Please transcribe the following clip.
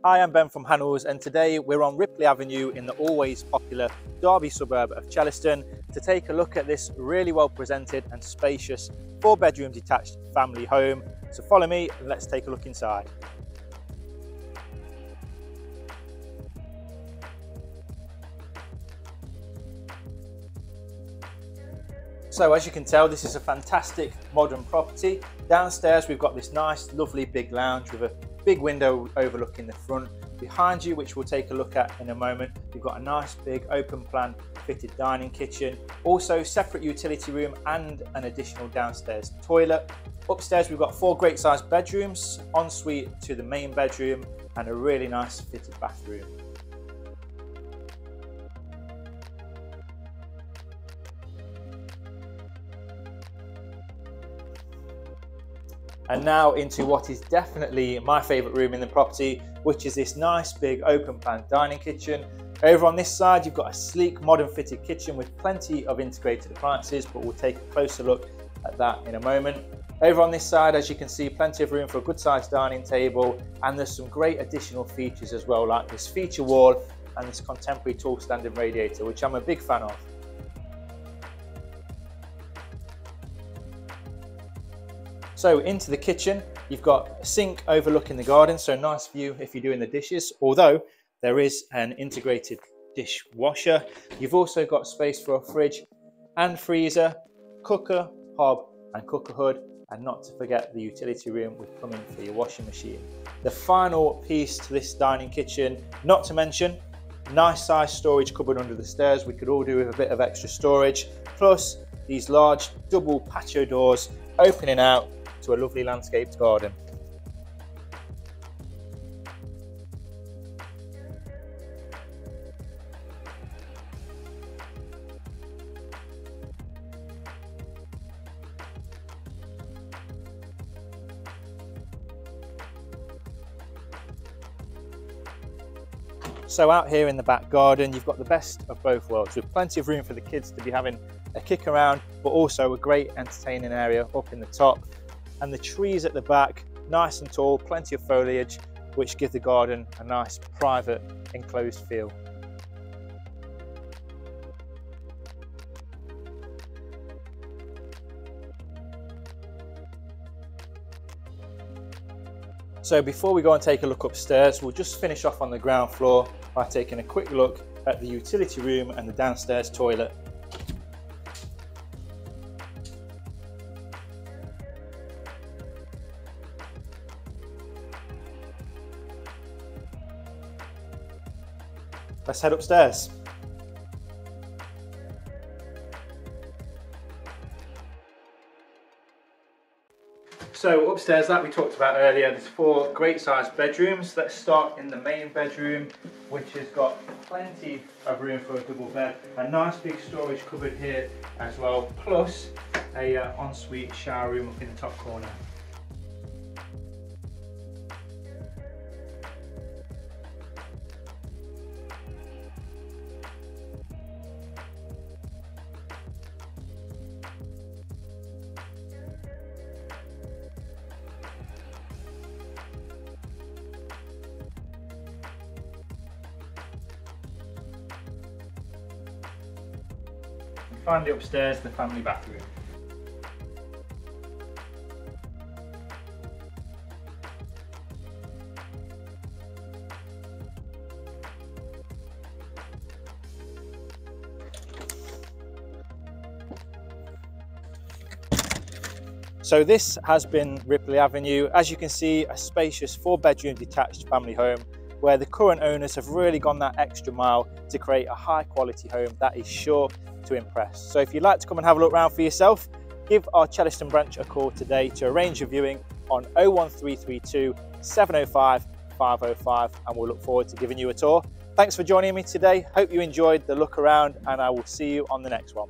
Hi, I'm Ben from Hannells, and today we're on Ripley Avenue in the always popular Derby suburb of Chellaston to take a look at this really well presented and spacious 4-bedroom detached family home. So follow me and let's take a look inside. So as you can tell, this is a fantastic modern property. Downstairs we've got this nice lovely big lounge with a big window overlooking the front. Behind you, which we'll take a look at in a moment, you've got a nice big open plan fitted dining kitchen, also separate utility room and an additional downstairs toilet. Upstairs we've got 4 great sized bedrooms, ensuite to the main bedroom and a really nice fitted bathroom. And now into what is definitely my favourite room in the property, which is this nice big open plan dining kitchen. Over on this side you've got a sleek modern fitted kitchen with plenty of integrated appliances, but we'll take a closer look at that in a moment. Over on this side, as you can see, plenty of room for a good sized dining table, and there's some great additional features as well, like this feature wall and this contemporary tall standing radiator, which I'm a big fan of. So into the kitchen, you've got a sink overlooking the garden, so nice view if you're doing the dishes, although there is an integrated dishwasher. You've also got space for a fridge and freezer, cooker, hob and cooker hood, and not to forget the utility room with plumbing for your washing machine. The final piece to this dining kitchen, not to mention, nice size storage cupboard under the stairs. We could all do with a bit of extra storage, plus these large double patio doors opening out to a lovely landscaped garden. So out here in the back garden, you've got the best of both worlds, with plenty of room for the kids to be having a kick around, but also a great entertaining area up in the top. And the trees at the back, nice and tall, plenty of foliage, which give the garden a nice private enclosed feel. So before we go and take a look upstairs, we'll just finish off on the ground floor by taking a quick look at the utility room and the downstairs toilet. Let's head upstairs. So upstairs, like we talked about earlier, there's 4 great sized bedrooms. Let's start in the main bedroom, which has got plenty of room for a double bed. A nice big storage cupboard here as well, plus a ensuite shower room up in the top corner. Finally upstairs, the family bathroom. So this has been Ripley Avenue. As you can see, a spacious 4-bedroom detached family home where the current owners have really gone that extra mile to create a high quality home that is sure to impress. So if you'd like to come and have a look around for yourself, give our Chellaston branch a call today to arrange a viewing on 01332 705 505, and we'll look forward to giving you a tour. Thanks for joining me today. Hope you enjoyed the look around, and I will see you on the next one.